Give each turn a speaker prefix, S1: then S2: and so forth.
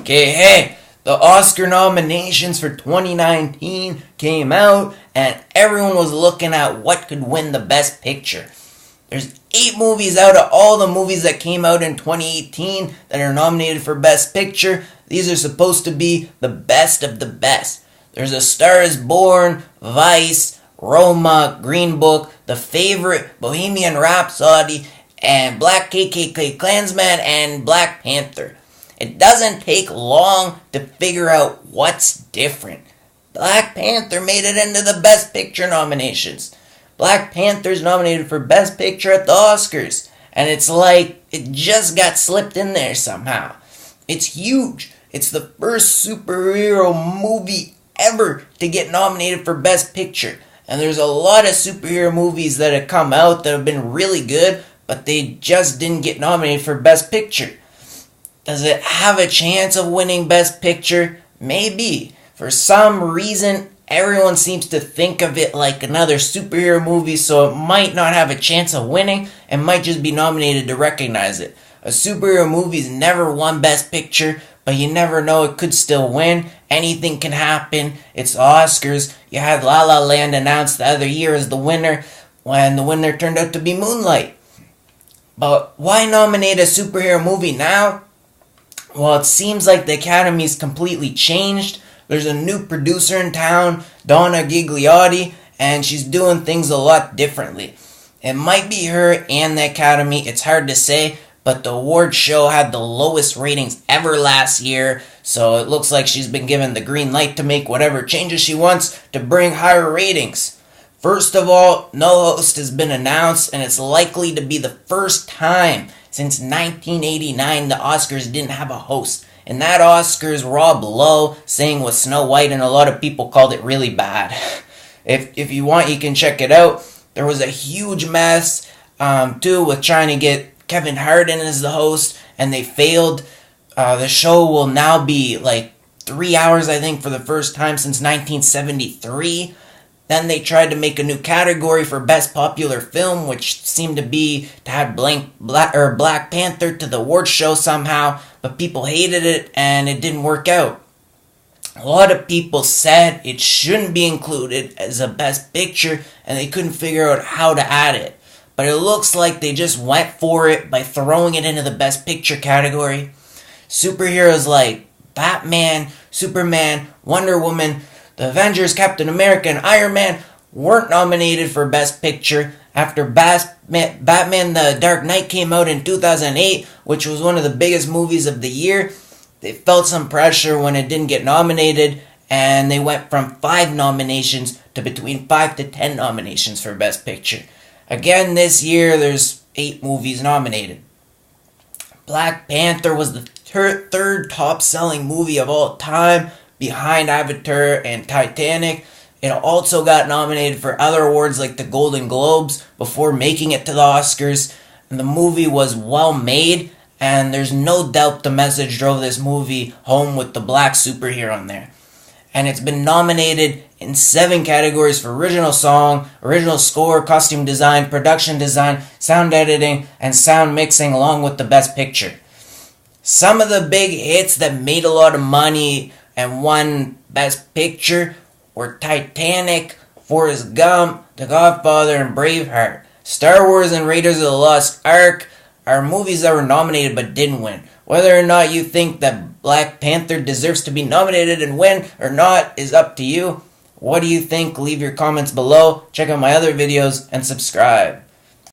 S1: Okay, hey, the Oscar nominations for 2019 came out, and everyone was looking at what could win the Best Picture. There's 8 movies out of all the movies that came out in 2018 that are nominated for Best Picture. These are supposed to be the best of the best. There's A Star is Born, Vice, Roma, Green Book, The Favorite, Bohemian Rhapsody, and Black KKK Klansman, and Black Panther. It doesn't take long to figure out what's different. Black Panther made it into the Best Picture nominations. Black Panther's nominated for Best Picture at the Oscars. And it's like it just got slipped in there somehow. It's huge. It's the first superhero movie ever to get nominated for Best Picture. And there's a lot of superhero movies that have come out that have been really good, but they just didn't get nominated for Best Picture. Does it have a chance of winning Best Picture? Maybe. For some reason, everyone seems to think of it like another superhero movie, so it might not have a chance of winning and might just be nominated to recognize it. A superhero movie's never won Best Picture, but you never know, it could still win. Anything can happen. It's the Oscars. You had La La Land announced the other year as the winner, when the winner turned out to be Moonlight. But why nominate a superhero movie now? Well, it seems like the Academy's completely changed. There's a new producer in town, Donna Gigliotti, and she's doing things a lot differently. It might be her and the Academy, it's hard to say, but the award show had the lowest ratings ever last year, so it looks like she's been given the green light to make whatever changes she wants to bring higher ratings. First of all, no host has been announced, and it's likely to be the first time since 1989 the Oscars didn't have a host. And that Oscars Rob Lowe sang with Snow White, and a lot of people called it really bad. If you want, you can check it out. There was a huge mess, too, with trying to get Kevin Hart in as the host, and they failed. The show will now be like 3 hours, I think, for the first time since 1973. Then they tried to make a new category for Best Popular Film, which seemed to have Black Panther to the award show somehow, but people hated it and it didn't work out. A lot of people said it shouldn't be included as a Best Picture and they couldn't figure out how to add it. But it looks like they just went for it by throwing it into the Best Picture category. Superheroes like Batman, Superman, Wonder Woman, the Avengers, Captain America, and Iron Man weren't nominated for Best Picture after Batman The Dark Knight came out in 2008, which was one of the biggest movies of the year. They felt some pressure when it didn't get nominated, and they went from 5 nominations to between 5 to 10 nominations for Best Picture. Again, this year, there's 8 movies nominated. Black Panther was the third top-selling movie of all time, behind Avatar and Titanic. It also got nominated for other awards like the Golden Globes before making it to the Oscars. And the movie was well made, and there's no doubt the message drove this movie home with the black superhero in there. And it's been nominated in 7 categories for original song, original score, costume design, production design, sound editing, and sound mixing, along with the Best Picture. Some of the big hits that made a lot of money and won Best Picture were Titanic, Forrest Gump, The Godfather, and Braveheart. Star Wars and Raiders of the Lost Ark are movies that were nominated but didn't win. Whether or not you think that Black Panther deserves to be nominated and win or not is up to you. What do you think? Leave your comments below. Check out my other videos and subscribe.